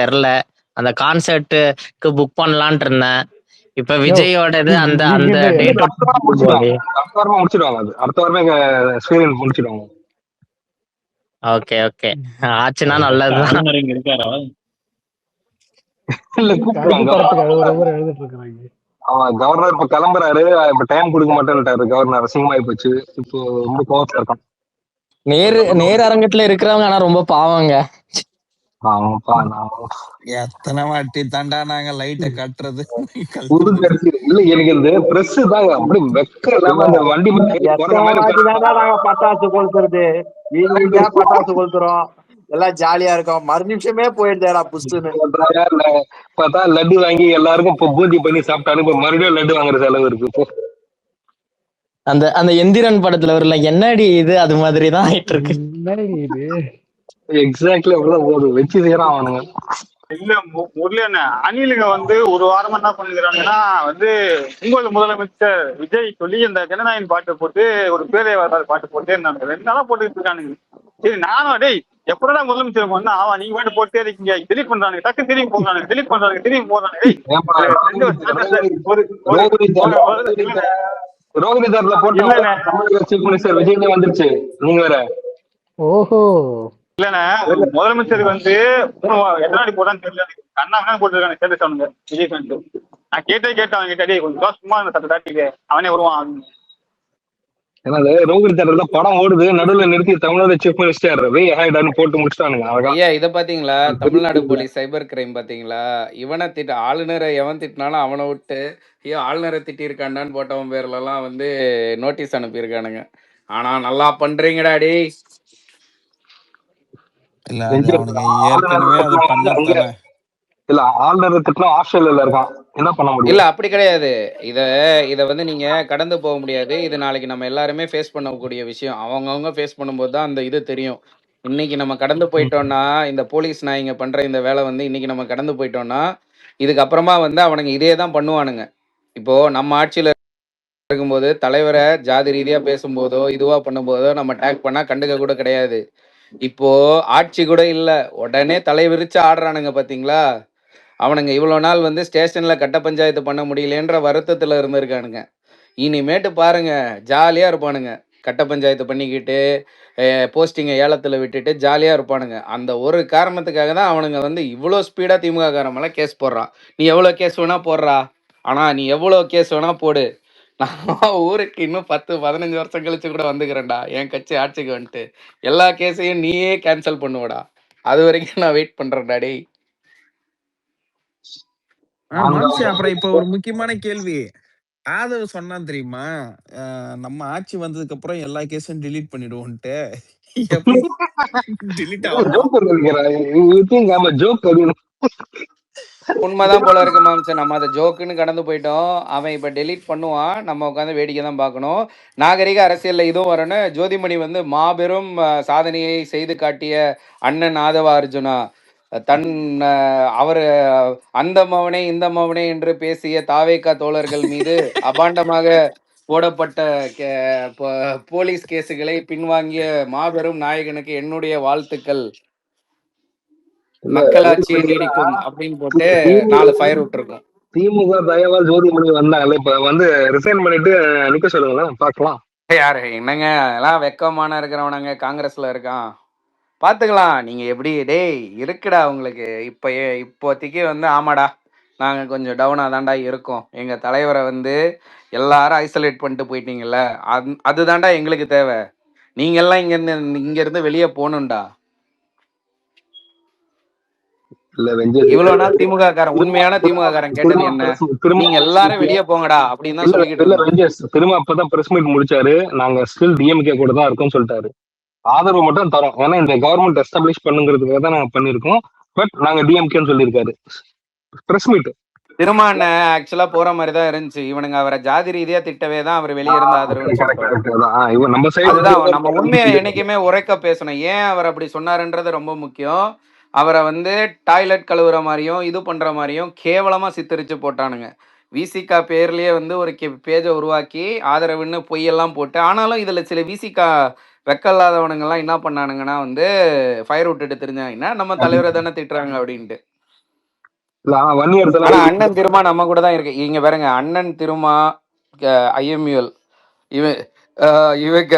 தெரியல. அந்த கான்சர்ட்டுக்கு புக் பண்ணலான்ட்டு இருந்தேன். இப்ப யோ விஜயோட இது அந்த நீங்க அந்த என்ன டேட் அடுத்த வாரம் முடிச்சிடுவாங்க. அடுத்த வாரமா முடிச்சிடுவாங்க. அது அடுத்த வாரமே ஸ்கிரீனிங் முடிச்சிடுவாங்க. ஓகே ஓகே ஆச்சுன்னா நல்லதுதான். ஆளுநர் இங்க இருக்காரா? இல்ல கருப்பு கூப்பிடுவாங்க. படத்துக்கு அழுகுறவர் எழுதிட்டு இருக்கிறாங்க. அவன் கவர்னர் இப்ப கிளம்புறாரு. இப்ப டைம் கொடுக்க மாட்டேன்ட்டாரு கவர்னர். அசிங்கமாயி போச்சு. இப்போ ரொம்ப கோவத்துல இருக்கான். நேர் அரங்கத்துல இருக்கிறவங்க ஆனா ரொம்ப பாவங்க. ஆமாப்பா நான் எத்தனை வாட்டி தாண்டா நாங்க லைட்ட கட்டுறது புது கட்சி இல்ல. எனக்கு இந்த பிரஸ் தாங்க அப்படி வெக்க இல்லாம அந்த வண்டி மேல ஏறி போற எத்தனை மாதிரி வாட்டி தாண்டா நாங்க பட்டாசு கொளுத்துறது, வீதியா பட்டாசு கொளுத்துறோம், எல்லாம் ஜாலியா இருக்கும். மறு நிமிஷமே போயிடுதேடா புஷ்டுன்னு. பார்த்தா லட்டு வாங்கி எல்லாருக்கும் இப்போ பூஜை பண்ணி சாப்பிட்டாரு. இப்ப மறுபடியும் லட்டு வாங்குற செலவு இருக்கு இப்போ. அந்த அந்த எந்திரன் படத்துல வரல என்னடி இது அது மாதிரிதான் ஆயிட்டு இருக்கு. என்னடி இது? எக்ஸாக்ட்லி அப்படிதான் போகுது. வச்சு செய்யறான் அவனுங்க. இல்ல முரளியண்ண அணிலுங்க வந்து ஒரு வாரமா என்ன பண்ணுகிறாங்கன்னா வந்து உங்கள் முதலமைச்சர் விஜய் சொல்லி அந்த ஜனநாயகன் பாட்டு போட்டு ஒரு பேரை பாட்டு போட்டே இருந்தாங்க. 2 நாளா போட்டுக்கிட்டு இருக்கானுங்க. சரி நானும் டேய் எப்படா முதலமைச்சர் வந்தா ஆவா நீங்க பாட்டு போட்டே இருக்கீங்க, டெலிட் பண்றானுங்க, டக்கு திரும்பி போடுறானுங்க, டெலிட் பண்றானுங்க, திரும்பி போடுறாங்க. ரோகிணி தரல போட்டு சீஃப் மினிஸ்டர் விஜய் வந்துருச்சு. நீங்க வேற ஓஹோ இல்லண்ணே முதலமைச்சருக்கு வந்து எத்தனை போட்டான்னு தெரியல. கண்ணா போட்டுருக்காங்க ஸ்டேட்டஸ் அவனுங்க விஜய் ஃபேன்ஸ். நான் கேட்டேன் அவங்க கிட்ட கொஞ்சம் சும்மா சட்ட தாட்டிக்கு அவனே வருவான். ஏன்னா ரோகிணி தேட்டர்ல படம் ஓடுது, நடுவில் நிறுத்தி தமிழ்நாடு சீஃப் மினிஸ்டர் போட்டு முடிச்சிட்டானுங்க. ஐயா இதை பாத்தீங்களா? தமிழ்நாடு போலீஸ் சைபர் கிரைம் பாத்தீங்களா? இவனை ஆளுநரை எவன் திட்டினாலும் அவனை விட்டு ஐயோ ஆளுநரை திட்டி இருக்காண்டான்னு போட்டவன் பேர்ல எல்லாம் வந்து நோட்டீஸ் அனுப்பியிருக்கானுங்க. ஆனா நல்லா பண்றீங்கடா டே. இல்ல அது அவனுங்க ஏற்கனவே அது பண்ணத்தானே. இல்ல ஆளுநர் திட்டம் ஆஸ்திரேலியால இருக்கான், என்ன பண்ண முடியும்? இல்ல அப்படி கிடையாது. இத வந்து நீங்க கடந்து போக முடியாது. இது நாளைக்கு நம்ம எல்லாருமே ஃபேஸ் பண்ணக்கூடிய விஷயம். அவங்கவுங்க ஃபேஸ் பண்ணும்போது தான் அந்த இது தெரியும். இன்னைக்கு நம்ம கடந்து போயிட்டோம்னா இந்த போலீஸ் நாய்ங்க பண்ற இந்த வேலை வந்து இன்னைக்கு நம்ம கடந்து போயிட்டோம்னா இதுக்கப்புறமா வந்து அவனுங்க இதே தான் பண்ணுவானுங்க. இப்போ நம்ம ஆட்சியில இருக்கும்போது தலைவரை ஜாதி ரீதியா பேசும்போதோ இதுவா பண்ணும்போதோ நம்ம டேக் பண்ணா கண்டுக்க கூட கிடையாது. இப்போ ஆட்சி கூட இல்ல, உடனே தலை விரிச்சு ஆடுறானுங்க பாத்தீங்களா? அவனுங்க இவ்வளவு நாள் வந்து ஸ்டேஷன்ல கட்ட பஞ்சாயத்து பண்ண முடியலன்ற வருத்தத்துல இருந்திருக்கானுங்க. இனிமேட்டு பாருங்க ஜாலியா இருப்பானுங்க. கட்ட பஞ்சாயத்து பண்ணிக்கிட்டு போஸ்டிங்கை ஏலத்துல விட்டுட்டு ஜாலியா இருப்பானுங்க. அந்த ஒரு காரணத்துக்காக தான் அவனுங்க வந்து இவ்வளோ ஸ்பீடா திமுக காரமெல்லாம் கேஸ் போடுறான். நீ எவ்வளோ கேஸ் வேணா போடுறா, ஆனா நீ எவ்வளோ கேஸ் வேணா போடு, நான் ஊருக்கு இன்னும் 10-15 வருஷம் கழிச்சு கூட வந்துக்கிறேன்டா என் கட்சி ஆட்சிக்கு வந்துட்டு. எல்லா கேஸையும் நீயே கேன்சல் பண்ணுவடா. அது வரைக்கும் நான் வெயிட் பண்றேன்டா டேய். மாம்சி அப்புறம் இப்ப ஒரு முக்கியமான கேள்வி. ஆதவ் சொன்னான் தெரியுமா, நம்ம ஆட்சி வந்ததுக்கு அப்புறம் எல்லா கேஸும் டிலீட் பண்ணிடுவோம்ட்டு. எப்படி டிலீட் ஆகும்? உண்மைதான் போல இருக்கு மாம்சன். நம்ம அதை ஜோக்குன்னு கடந்து போயிட்டோம். அவன் இப்ப டெலீட் பண்ணுவான், நம்ம உட்காந்து வேடிக்கை தான் பார்க்கணும். நாகரிக அரசியல்ல இதுவும் வரணும். ஜோதிமணி வந்து மாபெரும் சாதனையை செய்து காட்டிய அண்ணன் ஆதவ அர்ஜுனா தன் அவர் அந்த மவனே இந்த மவனே என்று பேசிய தாவேக்கா தோழர்கள் மீது அபாண்டமாக போடப்பட்ட போலீஸ் கேசுகளை பின்வாங்கிய மாபெரும் நாயகனுக்கு என்னுடைய வாழ்த்துக்கள். மக்களாட்சியை நீடிக்கும் அப்படின்னு போட்டு 4 ஃபயர் விட்டுருக்கோம். திமுக தயவால் ஜோதிமணி வந்தாங்கல்ல, இப்ப வந்து ரிசைன் பண்ணிட்டு நிக்க சொல்லுங்களேன் பாக்கலாம். யாரு என்னங்க அதெல்லாம் வெக்கமான இருக்கிறவனங்க காங்கிரஸ்ல இருக்கான், பாத்துக்கலாம். நீங்க எப்படி டேய் இருக்குடா உங்களுக்கு இப்போதைக்கு வந்து ஆமாடா நாங்க கொஞ்சம் டவுனா தாண்டா இருக்கோம், எங்க தலைவரை வந்து எல்லாரும் ஐசோலேட் பண்ணிட்டு போயிட்டீங்கல்ல, அதுதான்டா எங்களுக்கு தேவை. நீங்க எல்லாம் இங்க இருந்து வெளியே போகணும்டா. இவ்வளவு நாள் திமுக காரன் உண்மையான திமுக காரன் கேட்டது என்ன, நீங்க எல்லாரும் வெளியே போங்கடா அப்படின்னு தான் சொல்லிக்கிட்டு திரும்ப அப்பதான் பிரஸ் மீட் முடிச்சாரு. நாங்க ஸ்டில் டிஎம்கே கூட தான் இருக்கோம் சொல்லிட்டாரு. ஆதரவு மட்டும் தரோம், ஏன்னா இந்த கவர்மெண்ட் எஸ்டாப்ளிஷ் பண்ணுங்கிறதுக்காக தான் நாங்க பண்ணிருக்கோம். பட் நாங்க டிஎம்கேன்னு சொல்லியிருக்காரு பிரஸ் மீட். திரும்ப ஆக்சுவலா போற மாதிரி தான் இருந்துச்சு. இவனுங்க அவரை ஜாதி ரீதியா திட்டவே தான் அவர் வெளியே இருந்த ஆதரவு. நம்ம உண்மையை என்னைக்குமே உரைக்க பேசணும். ஏன் அவர் அப்படி சொன்னாருன்றது ரொம்ப முக்கியம். அவரை வந்து டாய்லெட் கழுவுற மாதிரியும் இது பண்ற மாதிரியும் கேவலமா சித்தரிச்சு போட்டானுங்க. விசிகா பேர்லயே வந்து ஒரு பேஜை உருவாக்கி ஆதரவுன்னு பொய்யெல்லாம் போட்டு, ஆனாலும் இதுல சில விசிகா வெக்கல்லாதவனுங்கெல்லாம் என்ன பண்ணானுங்கன்னா வந்து ஃபயர் விட்டுட்டு தெரிஞ்சாங்கன்னா நம்ம தலைவரை தானே திட்டுறாங்க அப்படின்ட்டு. இல்ல 1 இயர் ஆனா செலவு. அண்ணன் திருமா நம்ம கூட தான் இருக்கு. இங்க பாருங்க, அண்ணன் திருமா, ஐஎம்யூஎல், இவன் இவங்க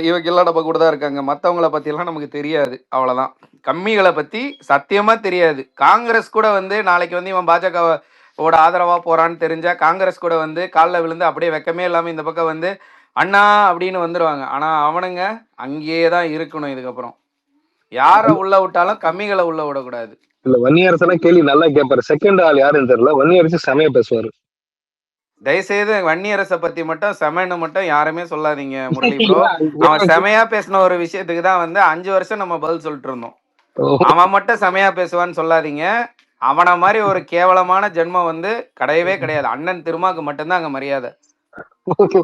இவங்க எல்லாம் நம்ம கூட தான் இருக்காங்க. மற்றவங்கள பத்தி எல்லாம் நமக்கு தெரியாது, அவ்வளவுதான். கம்மிகளை பத்தி சத்தியமா தெரியாது. காங்கிரஸ் கூட வந்து நாளைக்கு வந்து இவன் பாஜகவோட ஆதரவா போறான்னு தெரிஞ்சா காங்கிரஸ் கூட வந்து காலில் விழுந்து அப்படியே வெக்கமே இல்லாம இந்த பக்கம் வந்து அண்ணா அப்படின்னு வந்துருவாங்க. ஆனா அவனுங்க அங்கேயே தான் இருக்கணும். இதுக்கப்புறம் யாரை உள்ள விட்டாலும் கம்மிகளை உள்ள விடக்கூடாது. இல்ல 1 இயர்ஸ் எல்லாம் கேள்வி நல்லா கேட்பாரு. செகண்ட் ஆள் யாருன்னு தெரியல. 1 இயர்ஸ் செமையா பேசுவாரு. தயவுசெய்து வன்னியரசை பத்தி மட்டும் செமன்னு மட்டும் யாருமே சொல்லாதீங்க முரளி ப்ரோ. அவன் செமையா பேசின ஒரு விஷயத்துக்கு தான் வந்து 5 வருஷம் நம்ம பதில் சொல்லிட்டு இருந்தோம். அவன் மட்டும் செமையா பேசுவான்னு சொல்லாதீங்க. அவனை மாதிரி ஒரு கேவலமான ஜென்மம் வந்து கிடையவே கிடையாது. அண்ணன் திருமாக்கு மட்டும்தான் அங்க மரியாதை,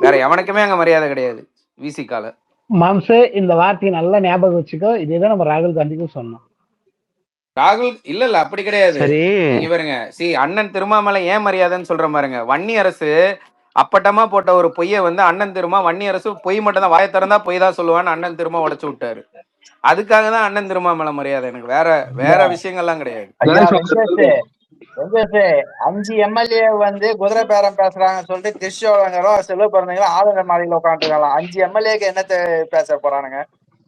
வேற எவனுக்குமே அங்க மரியாதை கிடையாது. விசிகால மாம்சே இந்த வார்த்தையை நல்லா ஞாபகம் வச்சுக்கோ. இதேதான் நம்ம ராகுல் காந்திக்கும் சொன்னோம். ராகுல் இல்ல அப்படி கிடையாது. சரி, நீங்க பாருங்க, அண்ணன் திருமாமலை ஏன் மரியாதைன்னு சொல்ற பாருங்க. வன்னி அரசு அப்பட்டமா போட்ட ஒரு பொய்யை வந்து அண்ணன் திருமா, வன்னி அரசு பொய் மட்டும் தான், வாயை திறந்தா பொய் தான் சொல்லுவான்னு அண்ணன் திருமா உடைச்சு விட்டாரு. அதுக்காக தான் அண்ணன் திருமா மேல மரியாதை. எனக்கு வேற விஷயங்கள்லாம் கிடையாது. ஐயா வெங்கடேஷ் 5 எம்எல்ஏ வந்து குதிரை பேரம் பேசுறாங்கன்னு சொல்லிட்டு திருச்சியோளங்களும் செல்வ பிறந்தங்களும் ஆளுநர் மாளிகையில் உட்காந்துருக்காங்க. 5 எம்எல்ஏக்கு என்னத்த பேச போறானுங்க?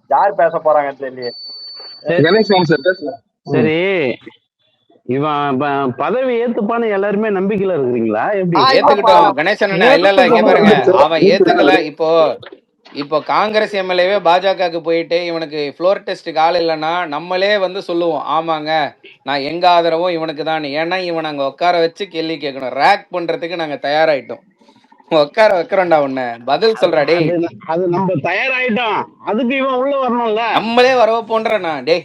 யார் பேச போறாங்கன்னு தெரியல. சரி, இவன் பதவி ஏத்துப்பான்னு எல்லாருமே நம்பிக்கையில இருக்கிறீங்களா? எப்படி ஏத்துக்கிட்டோம் கணேசன் அண்ணா. இல்ல இங்க பாருங்க, அவன் ஏத்துக்கல. இப்போ காங்கிரஸ் எம்எல்ஏவே பாஜகவுக்கு போயிட்டு இவனுக்கு ஃப்ளோர் டெஸ்ட்டுக்கு ஆள் இல்லைன்னா நம்மளே வந்து சொல்லுவோம், ஆமாங்க நான் எங்க ஆதரவும் இவனுக்கு தான். ஏன்னா இவன் அங்க உட்கார வச்சு கேள்வி கேட்கணும். ரேக் பண்றதுக்கு நாங்க தயாராயிட்டோம். உட்கார வைக்கிறோம்டா உன்ன, பதில் சொல்றாடே. அது நம்ம தயாராயிட்டோம், அதுக்கு இவன் உள்ள வரணும்ல. நம்மளே வரவ போன்றா டே.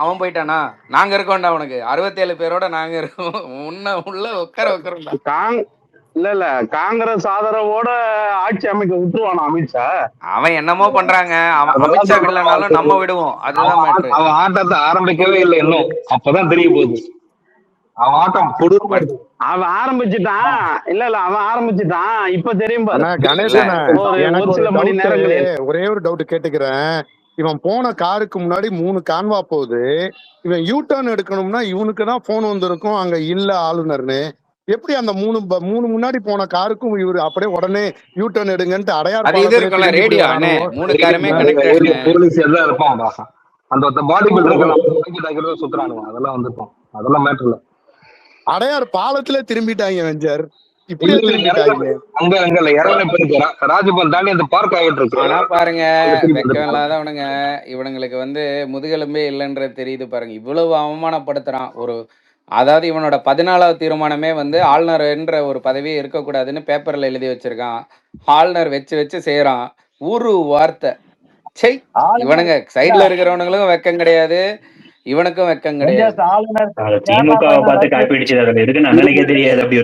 அவன் போயிட்டானா நாங்க இருக்கோம்டா. உனக்கு 67 பேரோட நாங்க இருக்கோம். உன்ன உள்ள உட்கார வைக்கிறோம்டா. இல்ல காங்கிரஸ் ஆதரவோட ஆட்சி அமைக்க விட்டுருவானா அமித்ஷா? அவன் என்னமோ பண்றாங்க. அவன் அமித்ஷா இல்லைனாலும் நம்ம விடுவோம். அதுதான் மேட்ரு. அவன் ஆட்டத்தை ஆரம்பிக்கவே இல்லை இன்னும். அப்பதான் தெரிய போகுது அவன் ஆட்டம். அவன் ஆரம்பிச்சுட்டான். இல்ல அவன் ஆரம்பிச்சுட்டான். இப்ப தெரியும் பாரு கணேசன், ஒரு சில மணி நேரங்களே. ஒரே ஒரு டவுட் கேட்டுக்கிறேன். இவன் போன காருக்கு முன்னாடி 3 கான்வா போகுது. இவன் யூ டர்ன் எடுக்கணும்னா இவனுக்கு தான் போன் வந்திருக்கும் அங்க இல்ல ஆளுநர்னு. எப்படி அந்த 3 முன்னாடி போன காருக்கும் இவரு அப்படியே உடனே யூ டர்ன் எடுங்கன்ட்டு அடையாறு அடையாறு பாலத்துல திரும்பிட்டாங்க வெஞ்சர். இப்படியே திரும்பிட்டாங்க. ராஜபவன் தாண்டி அந்த பார்க் ஆகிட்டு இருக்கு. ஆனா பாருங்க, வெக்கம் இல்லாதவனுங்க இவனுங்களுக்கு வந்து முதுகெலும்பே இல்லைன்றது தெரியுது பாருங்க. இவ்வளவு அவமானப்படுத்துறான். அதாவது இவனோட 14வது தீர்மானமே வந்து ஆளுநர் என்ற ஒரு பதவியே இருக்கக்கூடாதுன்னு பேப்பர்ல எழுதி வச்சிருக்கான். ஆளுநர் வச்சு செய்யறான். ஒரு வார்த்தை சை. இவனுங்க சைட்ல இருக்கிறவனுங்களுக்கும் வெக்கம் கிடையாது, இவனுக்கும் வெக்கம் கிடையாது. திமுகவை பார்த்து காப்பி அடிச்சது எதுக்கு அண்ணனுக்கே தெரியாது. அப்படி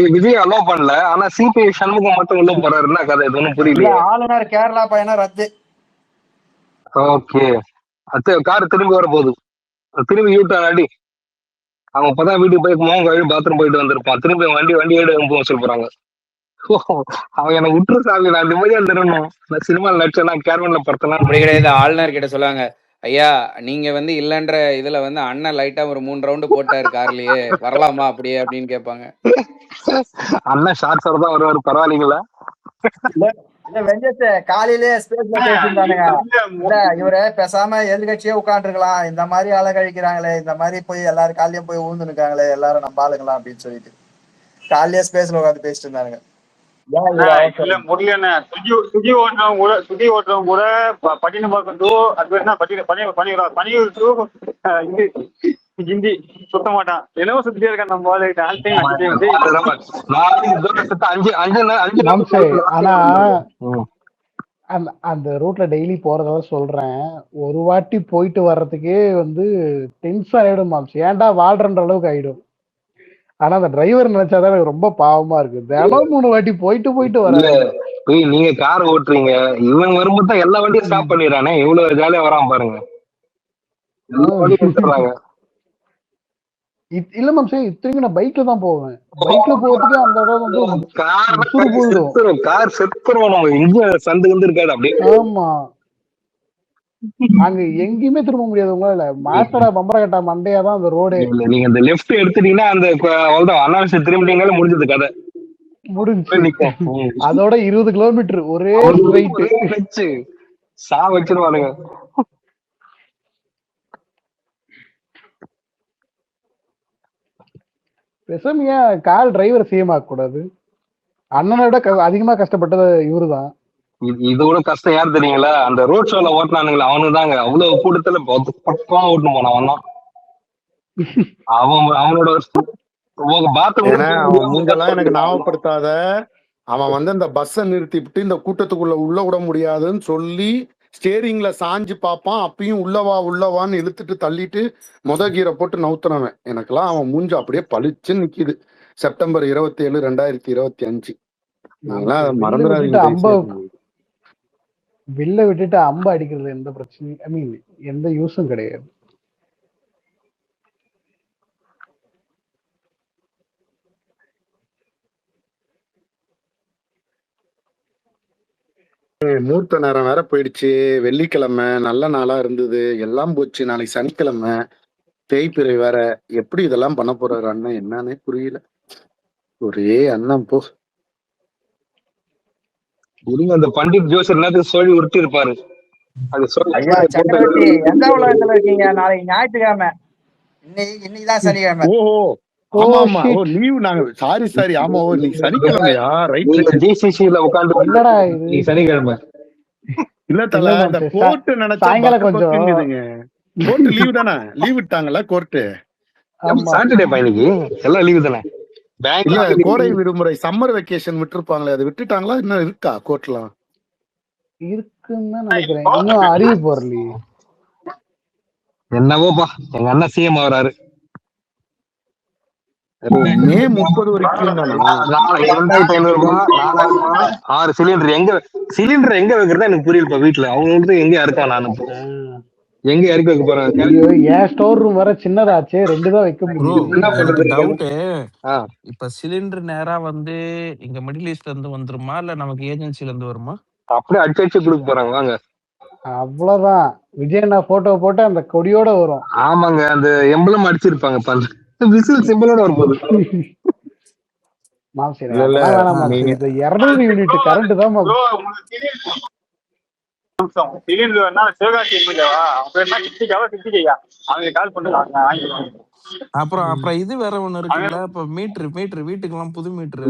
ஒரு விஜய் அலோ பண்ணல. ஆனா சிபிஐ சண்முகம் மட்டும் உள்ள போறாருன்னா கதை எதுவும் புரியல. ஆளுநர் கேரளா பயணம் ரத்து. ஓகே, கார் திரும்பி வர போகுது. திரும்பி யூட்டர்ன் அடி. அவன் இப்பதான் வீட்டுக்கு போய் மோகம் கழுவி பாத்ரூம் போயிட்டு வந்திருப்பான். திரும்பி வண்டி எடுக்க சொல்ல போறாங்க. அவன் எனக்கு விட்டுரு சாமி, நான் நிம்மதியா தரணும். நான் சினிமாவில் நடிச்சேன்னா கேரவன்ல படுத்தலாம். அப்படி கிடையாது. ஆளுநர் கிட்ட சொல்லுவாங்க, ஐயா நீங்க வந்து இல்லன்ற இதுல வந்து அண்ணன் லைட்டா ஒரு 3 ரவுண்டு போட்டாரு கார்லயே, வரலாமா அப்படியே அப்படின்னு கேட்பாங்க. அண்ணன் ஷார்ட்ஸோட தான் வருவாரு, பரவாயில்லைங்களா? காலையிலே ஸ்பேஸ்ல பேசியிருந்தானுங்க. இவரு பேசாம எதிர்கட்சியே உட்காந்துருக்கலாம், இந்த மாதிரி அழகழிக்கிறாங்களே, இந்த மாதிரி போய் எல்லாரும் காலையும் போய் ஊழ்ந்து நிக்காங்களே, எல்லாரும் நம்ம ஆளுங்களா அப்படின்னு சொல்லிட்டு காலையிலே ஸ்பேஸ்ல உட்காந்து பேசிட்டு இருந்தானுங்க. முடியல சுகி ஓட்டுறவங்க கூட பட்டினப்பாக்கம் டூ அது என்ன பனியூர் டூ ஹிந்தி சுத்த மாட்டான். என்னவோ சுத்திட்டே இருக்கான் நம்ம ஆனா அந்த ரூட்ல டெய்லி போறதால சொல்றேன். ஒரு வாட்டி போயிட்டு வர்றதுக்கே வந்து டென்ஷன் ஆயிடும் மாம்ஸ். ஏன்டா வாழ்றன்ற அளவுக்கு ஆயிடும். ஆனா அந்த டிரைவர் நினைச்சாதான் எனக்கு ரொம்ப பாவமா இருக்கு. தினம் 3 வாட்டி போயிட்டு வர. நீங்க கார் ஓட்டுறீங்க, இவன் வரும்போது தான் எல்லா வண்டியும் ஸ்டாப் பண்ணிடுறானே. இவ்வளவு ஜாலியா வராம பாருங்க. இல்ல மாம்சே, இத்தனைக்கும் நான் பைக்ல தான் போவேன். பைக்ல போறதுக்கு அந்த இடம் வந்து கார் செத்துருவோம். நம்ம இங்க சந்து வந்து இருக்காது அப்படியே. ஆமா, அங்க எங்கேயுமே திரும்ப முடியாது உங்களால. மாசடா பம்பர கட்டா மண்டையா தான் அந்த ரோடு நீங்க இந்த லெஃப்ட் எடுத்துட்டீங்கன்னா அந்த அவ்வளவுதான் அனாவசிய திரும்பிட்டீங்களா முடிஞ்சது கதை. முடிஞ்சு. நிக்கும். அதோட 20 கிலோமீட்டர் ஒரே ஸ்ட்ரைட். சா வச்சிருவானுங்க. பேசாமையா கார் டிரைவர் சேம் ஆக கூடாது. அண்ணனை விட அதிகமா கஷ்டப்பட்டது இவருதான். இதோட கஷ்டம் யார் தெரியுங்களா? அந்த ரோட் ஷோல ஓட்டினானுங்களா அவனு தாங்க. அவ்வளவு கூட்டத்துல பக்கமா ஓட்டுன்னு போனான் அவன் தான். அவனோட அவன் மூஞ்செல்லாம் எனக்கு ஞாபகப்படுத்தாத. அவன் வந்து அந்த பஸ்ஸை நிறுத்திவிட்டு இந்த கூட்டத்துக்குள்ள உள்ள விட முடியாதுன்னு சொல்லி ஸ்டேரிங்ல சாஞ்சு பார்ப்பான். அப்பயும் உள்ளவான்னு இழுத்துட்டு தள்ளிட்டு கீரை போட்டு நவுத்துனவன். எனக்கெல்லாம் அவன் மூஞ்சு அப்படியே பளிச்சுன்னு நிக்குது. செப்டம்பர் 27, 2025. வில்ல விட்டுட்டு அம்ப அடிக்கிறது எந்த பிரச்சனையும், ஐ மீன் எந்த யூஸும் கிடையாது. மூர்த்த நேரம் வேற போயிடுச்சு. வெள்ளிக்கிழமை நல்ல நாளா இருந்தது, எல்லாம் போச்சு. நாளைக்கு சனிக்கிழமை தேய்பிறை வேற. எப்படி இதெல்லாம் பண்ண போறாரு அண்ணன் என்னன்னே புரியல. ஒரே அண்ணன் போ. அந்த பண்டிட் ஜோசர் நேரத்துக்கு சொல்லி உருட்டி இருப்பாரு. அது ஐயா சக்கரவர்த்தி எந்த உலகத்துல இருக்கீங்க? நாளைக்கு ஞாயிற்றுக்கிழமை, இன்னைக்குதான் சனிக்கிழமை. ஓஹோ ஆமா ஆமா. ஓ லீவ் நாங்க சாரி ஆமா. ஓ நீ சனிக்கிழமையா? ரைட். ஜிசிசில உட்காந்து நீ சனிக்கிழமை இல்ல தல இந்த கோர்ட் நினைச்சா பக்குதுங்க. கோர்ட் லீவ் தானே? லீவ் விட்டாங்கல்ல கோர்ட். சாட்டர்டே பையனுக்கு எல்லாம் லீவு தானே. இல்ல கோடை விடுமுறை சம்மர் வெக்கேஷன் விட்டுருப்பாங்களே, அது விட்டுட்டாங்களா? இன்னும் இருக்கா கோர்ட்லாம்? இருக்குன்னு நினைக்கிறேன், இன்னும் அறிவிப்பு வரலையே. என்னவோப்பா எங்க அண்ணன் சிஎம் ஆகுறாரு. மே 30 வரைக்கும் 2500 ரூபாய் 6 சிலிண்டர். சிலிண்டர் எங்க வைக்கிறதா எனக்கு புரியலப்பா. வீட்டுல அவங்க எங்க இருக்கா? நான் எங்க இறக்கி வைக்க போறேன்? ஏன் ஸ்டோர் ரூம் வர சின்னதாச்சு, 2 தான் வைக்க முடியும். டவுட், இப்ப சிலிண்டர் நேரா வந்து இங்க மிடில் ஈஸ்ட்ல இருந்து வந்துருமா இல்ல நமக்கு ஏஜென்சில இருந்து வருமா? அப்படியே அடிச்சு கொடுக்க போறாங்க. வாங்க அவ்வளவுதான். விஜயண்ணா போட்டோ போட்டு அந்த கொடியோட வரும். ஆமாங்க, அந்த எம்பளம் அடிச்சிருப்பாங்க. விசில் சிம்பிளோட வரும்போது 200 யூனிட் கரண்ட் தான். அப்புறம் இது வேற ஒண்ணு இருக்குல்ல. இப்ப மீட்டர் வீட்டுக்கு எல்லாம் புது மீட்டர்,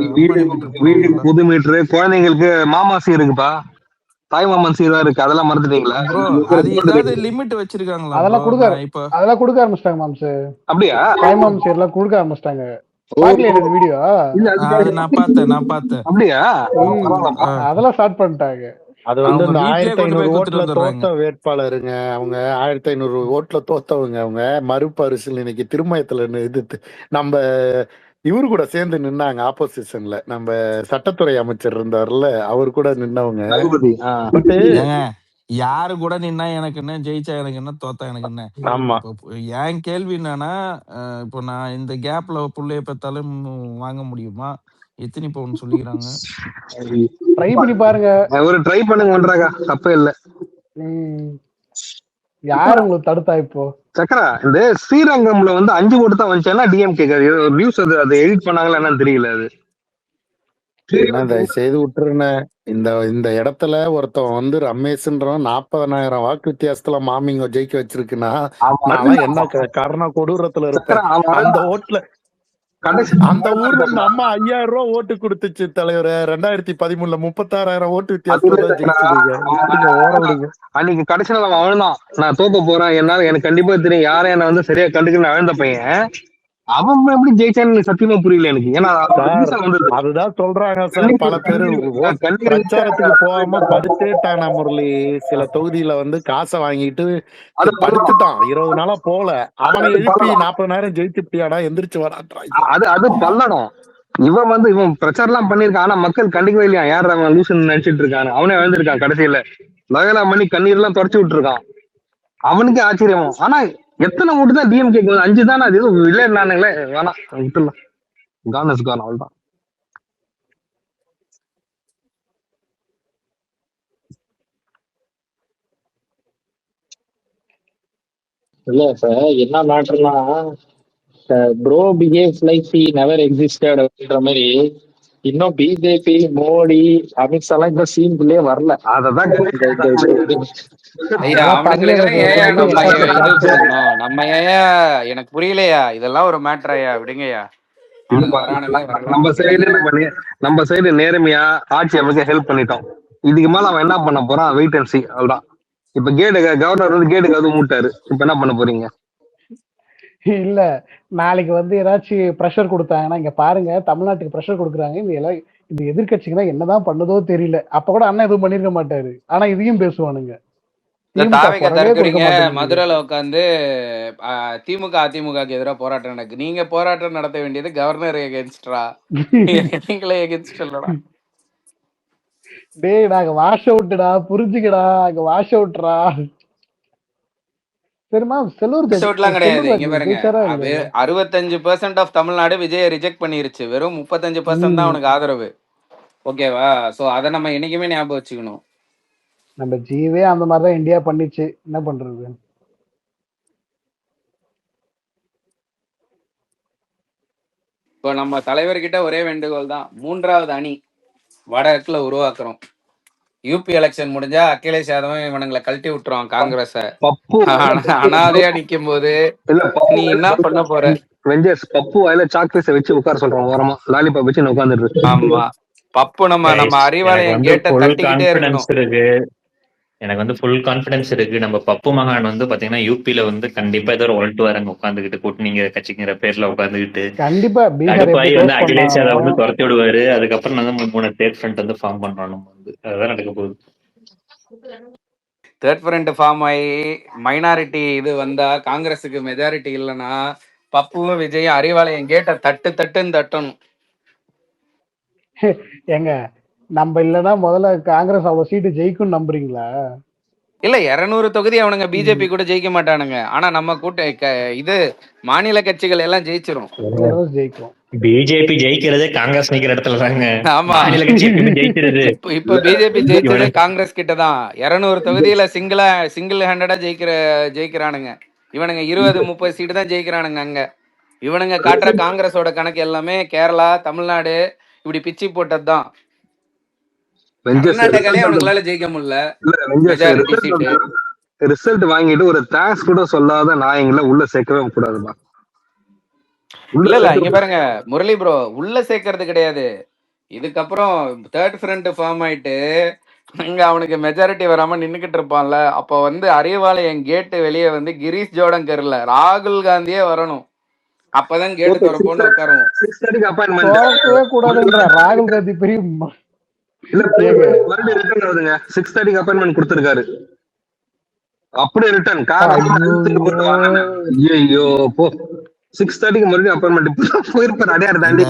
புது மீட்டர். குழந்தைங்களுக்கு மாமாசி இருக்குப்பா, தாய் மாமன் சீரா இருக்கு. அதெல்லாம் மறந்துட்டீங்களா? அது ஏதாவது லிமிட் வச்சிருக்காங்களா? அதெல்லாம் கொடுக்க ஆரம்பிச்சிட்டாங்க மாம்சு. அப்படியா? தாய் மாமன் சீரெல்லாம் கொடுக்க ஆரம்பிச்சிட்டாங்க. வீடியோ நான் பார்த்தேன். அப்படியா? அதெல்லாம் ஸ்டார்ட் பண்ணிட்டாங்க. அது வந்து இந்த 1500 ஓட்டுல தோத்த வேட்பாளருங்க. அவங்க 1500 ஓட்டுல தோத்தவங்க. அவங்க மறுபரிசீலனைக்கு திருமயத்துல இது நம்ம இவரு கூட சேர்ந்து நின்னாங்க. ஆப்போசிஷன்ல நம்ம சட்டத்துறை அமைச்சர் இருந்தார்ல, அவர் கூட நின்னவங்க. யாரு கூட நின்னா எனக்கு என்ன, ஜெயிச்சா எனக்கு என்ன, தோத்தா எனக்கு என்ன? ஆமா. என் கேள்வி என்னன்னா, இப்போ நான் இந்த கேப்ல புள்ளைய பெத்தாலும் வாங்க முடியுமா? எத்தனை பவுன் சொல்லிக்கிறாங்க? ட்ரை பண்ணி பாருங்க. ஒரு ட்ரை பண்ணுங்க, ஒன்றாக தப்பே இல்ல. யாரு உங்களுக்கு தடுத்தா? இப்போ சக்கரா இந்த ஸ்ரீரங்கம்ல வந்து 5 ஓட்டு தான் வந்துச்சா டிஎம்கே நியூஸ். அது எடிட் பண்ணாங்களா என்னன்னு தெரியல. அது தயவு செய்து விட்டுருங்க. இந்த இடத்துல ஒருத்தன் வந்து ரமேஷ்ன்றவன் 40,000 வாக்கு வித்தியாசத்துல மாமிங்க ஜெயிக்க வச்சிருக்குன்னா நான் என்ன காரண கொடூரத்துல இருப்பேன். அந்த ஓட்டுல அந்த ஊர்ல இந்த அம்மா 5000 ரூபாய் ஓட்டு கொடுத்துச்சு தலைவர். 2013 36,000 ஓட்டு வித்தியாசத்துல ஜெயிச்சிருக்கீங்க. அன்னைக்கு கடைசியில அவன் அழுந்தான், நான் தோக்க போறேன், என்னால எனக்கு கண்டிப்பா தெரியும் யாரை என்ன வந்து சரியா கண்டுக்கணும் அழுந்த பையன். அவன் எப்படி ஜெயிச்சான்னு சத்தியமா புரியல எனக்கு. ஏன்னா அதுதான் சொல்றாங்க சார். பல பேரு பிரச்சாரத்துக்கு போகாம படுத்துட்டானா முரளி. சில தொகுதியில வந்து காசை வாங்கிட்டு படுத்துட்டான். 20 நாளா போல. அவனை எழுப்பி 40,000 ஜெயிச்சுட்டியாடா, எந்திரிச்சு வரான்றாங்க. அது பல்லடம். இவன் பிரச்சாரம் எல்லாம் பண்ணிருக்கான். ஆனா மக்கள் கண்டிக்கவே இல்லையா. யார் அவன் லூசுன்னு நினைச்சிட்டு இருக்கான். அவனே எழுந்திருக்கான். கடைசியில லகலா பண்ணி கண்ணீர் எல்லாம் தொடச்சு விட்டு இருக்கான். அவனுக்கு ஆச்சரியம். ஆனா எத்தனை ஓட்டு தான் டிஎம்கே? 5 தானே. அது எதுவும் இல்லை நானுங்களே. வேணாம் விட்டுலாம். கானஸ் கான் அவ்வளவுதான். இல்ல சார், என்ன மேட்டர்னா bro behaves like he never existed அப்படின்ற மாதிரி இன்னும் பிஜேபி, மோடி, அமித்ஷா எல்லாம் இந்த சீனுக்குள்ளேயே வரல. அததான் ஐயா அதெல்லாம் அவனுங்களுக்கெல்லாம் ஏயா தமிழர்கள் நம்ம எப்ப இது பார்த்து கொடுக்கணும்? நம்ம ஏயா எனக்கு புரியலையா? இதெல்லாம் ஒரு மேட்டரையா? விடுங்கய்யா, அவனுங்க வரானுங்க வரலாம் நம்ம சைடு விடுங்க. நம்ம சைடு நேர்மையா ஆட்சி அமைக்க ஹெல்ப் பண்ணிட்டோம். இதுக்கு மேல அவன் என்ன பண்ண போறான்? Wait and see. அவ்வளவுதான். இப்ப கவர்னர் வந்து கேட்டுக்கு அது மூட்டாரு. இப்ப என்ன பண்ண போறீங்க? இல்ல நாளைக்கு வந்து ஏதாச்சும் ப்ரெஷர் கொடுத்தாங்கன்னா, இங்க பாருங்க தமிழ்நாட்டுக்கு ப்ரெஷர் கொடுக்குறாங்க, இந்த எதிர்கட்சிக்கு என்னதான் பண்ணுதோ தெரியல. அப்ப கூட அண்ணன் எதுவும் பண்ணிருக்க மாட்டாரு, ஆனா இதையும் பேசுவானுங்க. இந்த திமுக தாவேக்கா குரலே கொடுக்க தற்கொலைங்க மாட்டேங்குது. மதுரையில உட்காந்து திமுக அதிமுகக்கு எதிராக போராட்டம் நடக்கு. நீங்க போராட்டம் நடத்த வேண்டியது கவர்னர் எகென்ஸ்டா, நீங்களே எகென்ஸ்ட் இல்லடா. டேய் நாங்க வாஷ் அவுட்டா, புரிஞ்சுக்கடா, அங்க வாஷ் அவுட்ரா. சரிமா செல்லூர் அவுட்லாம் கிடையாது. இங்க பாருங்க, ஜெயிச்சாரா இல்லையா? 65% ஆஃப் தமிழ்நாடு விஜயை ரிஜெக்ட் பண்ணிருச்சு. வெறும் 35% தான் அவனுக்கு ஆதரவு. ஓகேவா? சோ அதை நம்ம என்னைக்குமே ஞாபகம் வச்சுக்கணும். நம்ம ஜீவே அந்த மாதிரிதான் இந்தியா பண்ணிச்சு, என்ன பண்றது? இப்போ நம்ம தலைவர்கிட்ட ஒரே வேண்டுகோள் தான், 3வது அணி வடக்குல உருவாக்குறோம். யூபி எலெக்ஷன் முடிஞ்சா அகிலேஷ் யாதவ் இவனுங்களை கழட்டி விட்டுருவான் காங்கிரஸ. அனாதையா நிக்கும் போது நீ என்ன பண்ண போற? வெஞ்சர்ஸ் பப்பு வாயில சாக்லேட்ஸை வச்சு உட்கார சொல்றான், ஓரமா லாலிபாப் வச்சு உட்காந்துட்டு. ஆமா, பப்பு நம்ம அறிவாலயம் கேட்ட தட்டிக்கிட்டே இருக்கணும். எனக்கு வந்து ஃபுல் கான்பிடன்ஸ் இருக்கு. நம்ம பப்பு மகான் வந்து பாத்தீங்கன்னா யூபில வந்து கண்டிப்பா ஏதோ ஒரு ஒல்ட்டு வராங்க உட்காந்துக்கிட்டு, கூட்டணிங்க கட்சிங்கிற பேர்ல உட்காந்துக்கிட்டு கண்டிப்பா கடுப்பாய் வந்து அகிலேஷ் யாதவ் வந்து துரத்தி விடுவாரு. அதுக்கப்புறம் வந்து 3 தேர்ட் ஃப்ரண்ட் வந்து ஃபார்ம் பண்றோம். நம்ம வந்து அதுதான் நடக்க போகுது. தேர்ட் ஃப்ரண்ட் ஃபார்ம் ஆகி மைனாரிட்டி இது வந்தா காங்கிரஸுக்கு மெஜாரிட்டி இல்லைன்னா பப்புவும் விஜயும் அறிவாலயம் கேட்ட தட்டுன்னு தட்டணும். ஏங்க நம்ம இல்லனா முதல்ல காங்கிரஸ் அவ்வளவு சீட்டு ஜெயிக்கும் நம்புறீங்களா? இல்ல 200 தொகுதி அவனுங்க பிஜேபி கூட ஜெயிக்க மாட்டானுங்க. ஆனா நம்ம இது மாநில கட்சிகள் எல்லாம் ஜெயிச்சிரும். பிஜேபி ஜெயிக்கிறதே காங்கிரஸ் நிக்கிற இடத்துல தாங்க. ஆமா, இப்ப பிஜேபி ஜெயிச்சது காங்கிரஸ் கிட்டதான். 200 தொகுதியில சிங்கிள் ஹேண்டடா ஜெயிக்கிறானுங்க. இவனுங்க 20-30 சீட்டு தான் ஜெயிக்கிறானுங்க அங்க. இவனுங்க காட்டுற காங்கிரஸோட கணக்கு எல்லாமே கேரளா, தமிழ்நாடு இப்படி பிச்சு போட்டதுதான். கர்நாடகாலே அவனுங்களால ஜெயிக்க முடியல. ரிசல்ட் வாங்கிட்டு ஒரு தேங்க்ஸ் கூட சொல்லாத நாயங்களை உள்ள சேர்க்கவே கூடாதுமா. இல்ல இங்க பாருங்க முரளி ப்ரோ, உள்ள சேர்க்கறது கிடையாது. இதுக்கப்புறம் தேர்ட் ஃப்ரண்ட் ஃபார்ம் ஆயிட்டு இங்க அவனுக்கு மெஜாரிட்டி வராம நின்னுக்கிட்டு இருப்பான்ல, அப்ப வந்து அறிவாலயம் கேட்டு வெளியே வந்து கிரீஷ் ஜோடங்கர்ல ராகுல் காந்தியே வரணும். அப்பதான் கேட்டு திறப்போன்னு உட்காருவோம். ராகுல் காந்தி பெரிய மறுபடியும் ரிட்டர்ன் ஆகுதுங்க. 6:30 அப்பாயின்மெண்ட் கொடுத்திருக்காரு. அப்படியே ரிட்டர்ன் ஐயோ போ 6:30 மறுபடியும் அப்பாயின்மெண்ட் போயிருப்பாரு. அடையாறு தாண்டி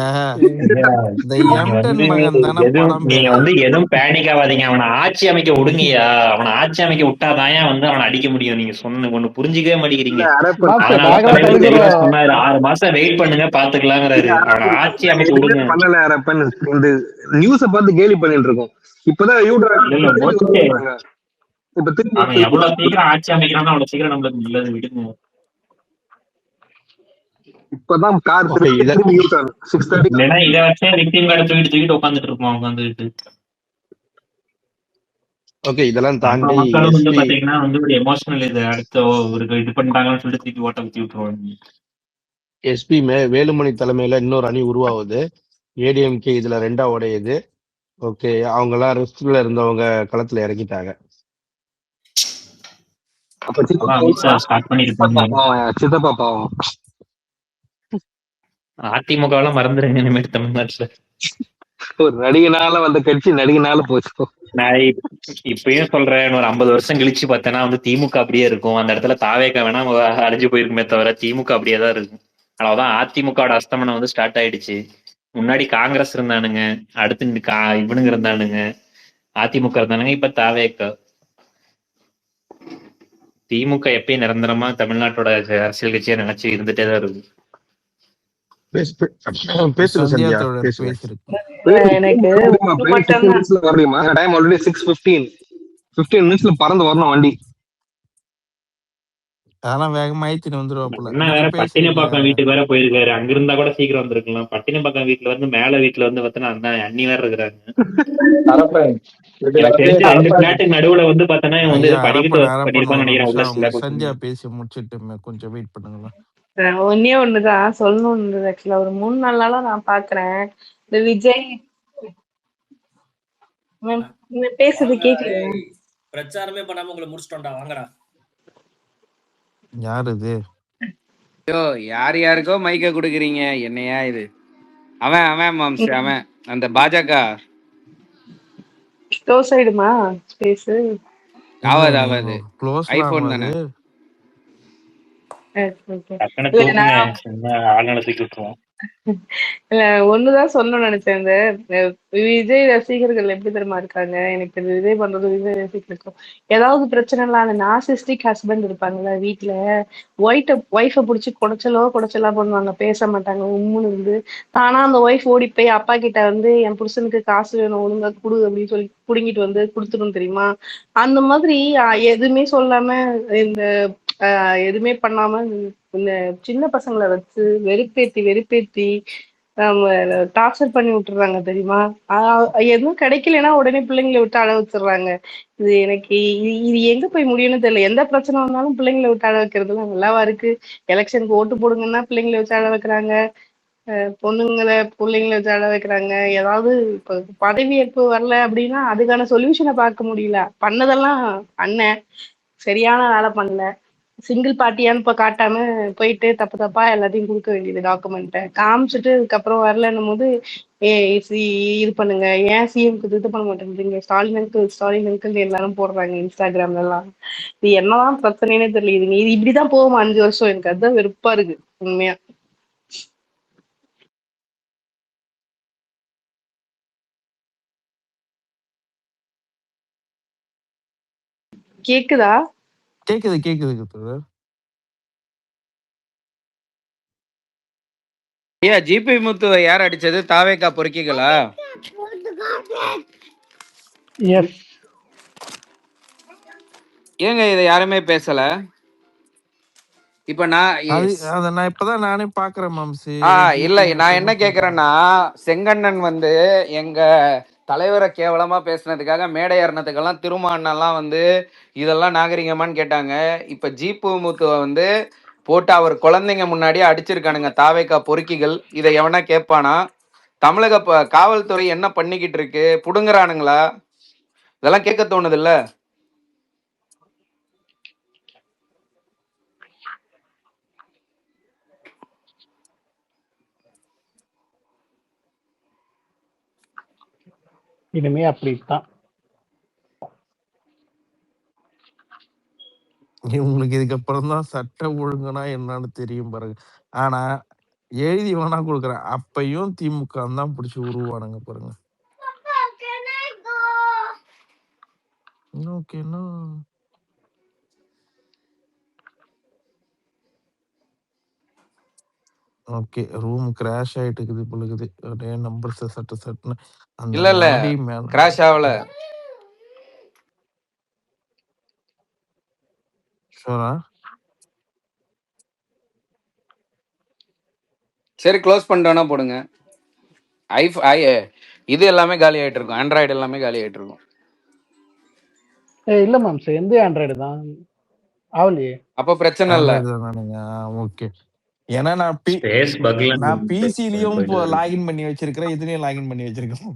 நீங்க வந்து எதுவும் பேனிக் ஆகாதீங்க. அவனை ஆட்சி அமைக்க விடுங்கயா. அவனை ஆட்சி அமைக்க விட்டாதான் வந்து அவனை அடிக்க முடியும். நீங்க ஒண்ணு புரிஞ்சுக்கவே மாட்டேங்கிறீங்க. அதனால சொன்னாரு 6 மாசம் வெயிட் பண்ணுங்க பாத்துக்கலாங்கிறாரு. அவனை ஆட்சி அமைக்க விடுங்க. பண்ணல அரப்பன் இந்த நியூஸ பார்த்து கேலி பண்ணிட்டு இருக்கோம். இப்பதான் எவ்வளவு சீக்கிரம் ஆட்சி அமைக்கிறானோ அவ்வளவு சீக்கிரம் நம்மளுக்கு நல்லது. விடுங்க. இப்பதான் கார் இல்லைன்னா இதை வச்சே விக்டிம் கார்டை தூக்கிட்டு உட்காந்துட்டு இருப்போம். உட்காந்துட்டு ஓகே, இதெல்லாம் தாண்டி மக்களும் வந்து பாத்தீங்கன்னா வந்து ஒரு எமோஷனல் இது அடுத்த ஒரு இது பண்ணிட்டாங்கன்னு சொல்லிட்டு தூக்கி ஓட்ட ஊத்தி விட்டுருவாங்க. எஸ்பி வேலுமணி தலைமையில இன்னொரு அணி உருவாகுது. ஏடிஎம்கே இதுல 2ஆ உடையுது. ஓகே, அவங்க எல்லாம் ரிஸ்க்ல இருந்தவங்க களத்துல இறங்கிட்டாங்க. சித்தப்பா பாவம். அதிமுக எல்லாம் மறந்துருங்க இனிமேல் தமிழ்நாட்டுல. ஒரு நடிகனால வந்த கட்சி நடிகனால போச்சு. நான் இப்பயும் சொல்றேன், ஒரு 50 வருஷம் கழிச்சு பார்த்தேன்னா வந்து திமுக அப்படியே இருக்கும். அந்த இடத்துல தாவேக்கா வேணா அழிஞ்சு போயிருக்குமே தவிர திமுக அப்படியே தான் இருக்கும். அவ்வளவுதான். அதிமுகவோட அஸ்தமனம் வந்து ஸ்டார்ட் ஆயிடுச்சு. முன்னாடி காங்கிரஸ் இருந்தானுங்க, அடுத்து இவனுங்க இருந்தானுங்க, அதிமுக இருந்தானுங்க, இப்ப தாவேக்கா. திமுக எப்பயும் நிரந்தரமா தமிழ்நாட்டோட அரசியல் கட்சியா நினைச்சு இருந்துட்டே தான் இருக்கு. பறந்து வரணும் வண்டி. அதெல்லாம் வேகமா ஏத்திட்டு வந்துருவாப்புல. அண்ணா நீங்க வேற பேசுறீங்க. பட்டினப்பாக்கம் வீட்டுக்கு வேற போயிருக்காரு. அங்க இருந்தா கூட சீக்கிரம் வந்திருக்கலாம். பட்டினப்பாக்கம் வீட்டுல வந்து மேல வீட்டுல வந்து பார்த்தனா அண்ணா அண்ணி வேற இருக்கிறாங்க. அரப்பன் இதுல எனக்கு வந்து தெரிஞ்ச 2 அரப்பன் பிளாட்டுக்கு நடுவுல வந்து பார்த்தனா இவன் வந்து ஐயா ஏதோ படிக்கட்டு அரப்பன் ஒரு பண்ணிருப்பான்னு நினைக்கிறேன். உள்ள நிமிஷம் சில சந்தியா பேசி முடிச்சிட்டு கொஞ்சம் வெயிட் பண்ணுங்களா. ஒன்னே ஒண்ணுதான் சொல்லணும்னு ஆக்சுவலா ஒரு 3 4 நாளா நான் பாக்குறேன். இந்த விஜய் பேசுறது கேக்கல. பிரச்சாரமே பண்ணாம உங்களை முடிச்சிட்டோம்டா, வாங்கடா. யாரு இது? ஐயோ யார் யாருக்கோ மைக்க குடுக்குறீங்க, என்னையா இது? அவன் மாம்ஸ், அவன் அந்த பாஜக க்ளோஸ் ஆயிடுமா ஸ்பேஸ்? ஆவாது க்ளோஸ் ஐபோன் தானே. டக்குனு தூக்குங்க, ஆளுநரை தூக்கி விட்டுருவோம். இல்ல ஒண்ணுதான் சொல்லணும்னு நினைச்சேன். இந்த விஜய் ரசிகர்கள் எப்படி தெரியுமா இருக்காங்க, எனக்கு இந்த விஜய் பண்றது விஜய் ரசிகர்களுக்கும் ஏதாவது பிரச்சனைலாம் அந்த நார்சிஸ்டிக் ஹஸ்பண்ட் இருப்பாங்கல்ல வீட்டுல, ஒய்ஃபை பிடிச்சி குடைச்சலா பண்ணுவாங்க, பேச மாட்டாங்க, உம்முன்னு இருந்து ஆனா அந்த ஒய்ஃப் ஓடி போய் அப்பா கிட்ட வந்து என் புருஷனுக்கு காசு வேணும் ஒழுங்கா குடு அப்படின்னு சொல்லி புடுங்கிட்டு வந்து கொடுத்துடும் தெரியுமா. அந்த மாதிரி எதுவுமே சொல்லாம இந்த எதுவுமே பண்ணாம இந்த சின்ன பசங்களை வச்சு வெறுப்பேத்தி டார்ச்சர் பண்ணி விட்டுறாங்க தெரியுமா. எதுவும் கிடைக்கலன்னா உடனே பிள்ளைங்களை விட்டு அழ வச்சிடுறாங்க. இது எனக்கு இது எங்க போய் முடியும்னு தெரியல. எந்த பிரச்சனை வந்தாலும் பிள்ளைங்களை விட்டு அழ வைக்கிறதுலாம் நல்லாவா இருக்கு? எலெக்ஷனுக்கு ஓட்டு போடுங்கன்னா பிள்ளைங்களை வச்சு அழ வைக்கிறாங்க, பிள்ளைங்களை வச்சு அழ வைக்கிறாங்க. ஏதாவது இப்ப பதவியேற்பு வரல அப்படின்னா அதுக்கான சொல்யூஷனை பார்க்க முடியல. பண்ணதெல்லாம் அண்ணன் சரியான வேலை பண்ணல. சிங்கிள் பார்ட்டியான்னு இப்ப காட்டாம போயிட்டு தப்பா எல்லாத்தையும் கொடுக்க வேண்டியது டாக்குமெண்ட்டை காமிச்சிட்டு அதுக்கப்புறம் வரலன்னும் போது இது பண்ணுங்க, ஏன் சிஎம்க்கு இது பண்ண மாட்டேங்குறீங்க, ஸ்டாலின் அங்கிள் எல்லாரும் போடுறாங்க இன்ஸ்டாகிராம்ல எல்லாம். இது என்னதான் பிரச்சனைனே தெரியல. இது இப்படிதான் போகும் 5 வருஷம். எனக்கு அதுதான் வெறுப்பா இருக்கு உண்மையா. கேக்குதா? கேக்குது. ஐயா ஜிபி முத்துவை யார் அடிச்சது? தாவேக்கா பொறுக்கிகளா? எஸ். ஏங்க இதை யாருமே பேசல? இப்ப நான் இப்பதான் நானே பாக்குறேன் மாம்சி. இல்ல நான் என்ன கேக்குறேன்னா, செங்கண்ணன் வந்து எங்க தலைவரை கேவலமா பேசுனதுக்காக மேடை ஏறினதுக்கெல்லாம் திருமானெல்லாம் வந்து இதெல்லாம் நாகரிகமான்னு கேட்டாங்க. இப்ப ஜிபு முத்துவை வந்து போட்டு அவர் குழந்தைங்க முன்னாடி அடிச்சிருக்கானுங்க தாவேக்கா பொறுக்கிகள். இதை எவனா கேட்பானா? தமிழக காவல்துறை என்ன பண்ணிக்கிட்டு இருக்கு? புடுங்குறானுங்களா? இதெல்லாம் கேட்க தோணுது இல்ல? இனிமே அப்படித்தான். உங்களுக்கு இதுக்கப்புறம் தான் சட்ட ஒழுங்குனா என்னன்னு தெரியும் பாருங்க. ஆனா எழுதி வேணா கொடுக்குறேன், அப்பையும் திமுக தான் பிடிச்சி உருவானுங்க பாருங்க. ஓகே ரூம் கிராஷ் ஆயிட்டு இருக்குது பொழுது அப்படியே நம்பர்ஸ் சட்டுன்னு அந்த இல்ல கிராஷ் ஆகல. ஷூரா? சரி க்ளோஸ் பண்ணிட்டோன்னா போடுங்க. இது எல்லாமே காலி ஆயிட்டு இருக்கும், ஆண்ட்ராய்டு எல்லாமே காலி ஆயிட்டு இருக்கும். இல்ல மேம் எந்த ஆண்ட்ராய்டு தான் ஆவலையே. அப்ப பிரச்சனை இல்ல. ஓகே. ஏன்னா நான் பிசிலயும் லாகின் பண்ணி வச்சிருக்கிறேன், இதுலயும் லாகின் பண்ணி வச்சிருக்கேன்.